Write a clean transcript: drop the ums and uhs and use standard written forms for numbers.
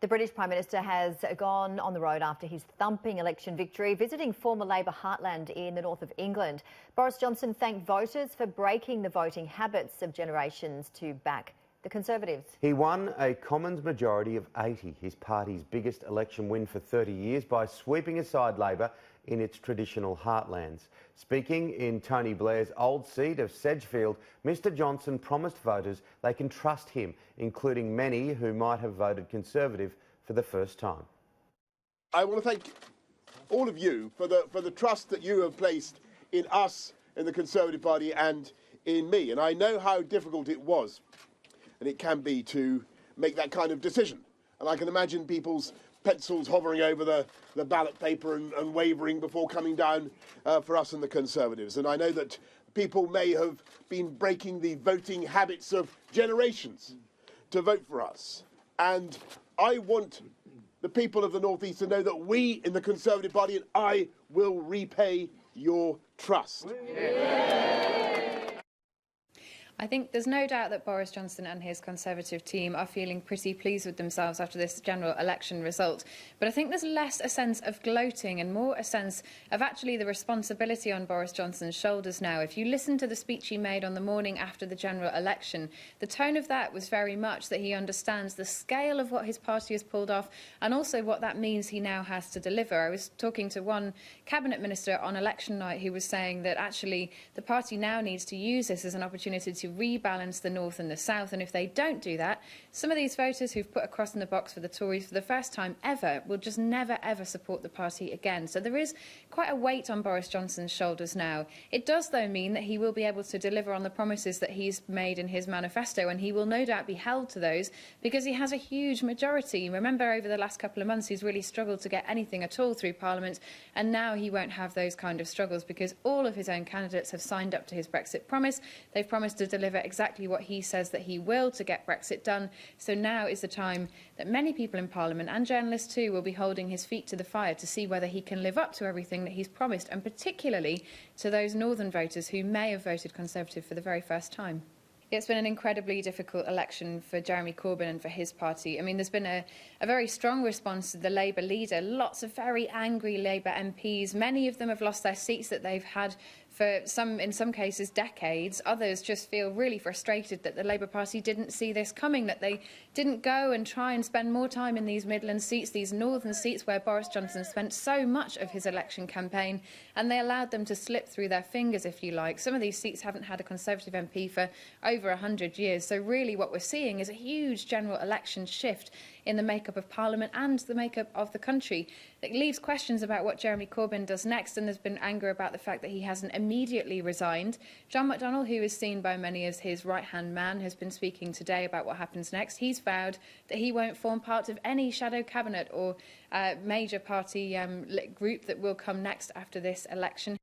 The British Prime Minister has gone on the road after his thumping election victory, visiting former Labor heartland in the north of England. Boris Johnson thanked voters for breaking the voting habits of generations to back the Conservatives. He won a Commons majority of 80, his party's biggest election win for 30 years, by sweeping aside Labor in its traditional heartlands. Speaking in Tony Blair's old seat of Sedgefield, Mr Johnson promised voters they can trust him, including many who might have voted Conservative for the first time. I want to thank all of you for the trust that you have placed in us, in the Conservative Party and in me. And I know how difficult it was, and it can be, to make that kind of decision. And I can imagine people's pencils hovering over the ballot paper and wavering before coming down for us and the Conservatives. And I know that people may have been breaking the voting habits of generations to vote for us. And I want the people of the North East to know that we in the Conservative Party and I will repay your trust. I think there's no doubt that Boris Johnson and his Conservative team are feeling pretty pleased with themselves after this general election result. But I think there's less a sense of gloating and more a sense of actually the responsibility on Boris Johnson's shoulders now. If you listen to the speech he made on the morning after the general election, the tone of that was very much that he understands the scale of what his party has pulled off and also what that means he now has to deliver. I was talking to one cabinet minister on election night who was saying that actually the party now needs to use this as an opportunity to rebalance the north and the south, and if they don't do that, some of these voters who've put a cross in the box for the Tories for the first time ever will just never ever support the party again. So there is quite a weight on Boris Johnson's shoulders now. It does though mean that he will be able to deliver on the promises that he's made in his manifesto, and he will no doubt be held to those because he has a huge majority. Remember, over the last couple of months he's really struggled to get anything at all through Parliament, and now he won't have those kind of struggles because all of his own candidates have signed up to his Brexit promise. They've promised to deliver exactly what he says that he will to get Brexit done. So now is the time that many people in Parliament and journalists too will be holding his feet to the fire to see whether he can live up to everything that he's promised, and particularly to those northern voters who may have voted Conservative for the very first time. It's been an incredibly difficult election for Jeremy Corbyn and for his party. I mean, there's been a very strong response to the Labour leader. Lots of very angry Labour MPs. Many of them have lost their seats that they've had for in some cases, decades. Others just feel really frustrated that the Labour Party didn't see this coming, that they didn't go and try and spend more time in these Midland seats, these northern seats where Boris Johnson spent so much of his election campaign, and they allowed them to slip through their fingers, if you like. Some of these seats haven't had a Conservative MP for over 100 years. So really what we're seeing is a huge general election shift in the makeup of Parliament and the makeup of the country. It leaves questions about what Jeremy Corbyn does next, and there's been anger about the fact that he hasn't immediately resigned. John McDonnell, who is seen by many as his right-hand man, has been speaking today about what happens next. He's vowed that he won't form part of any shadow cabinet or major party group that will come next after this election.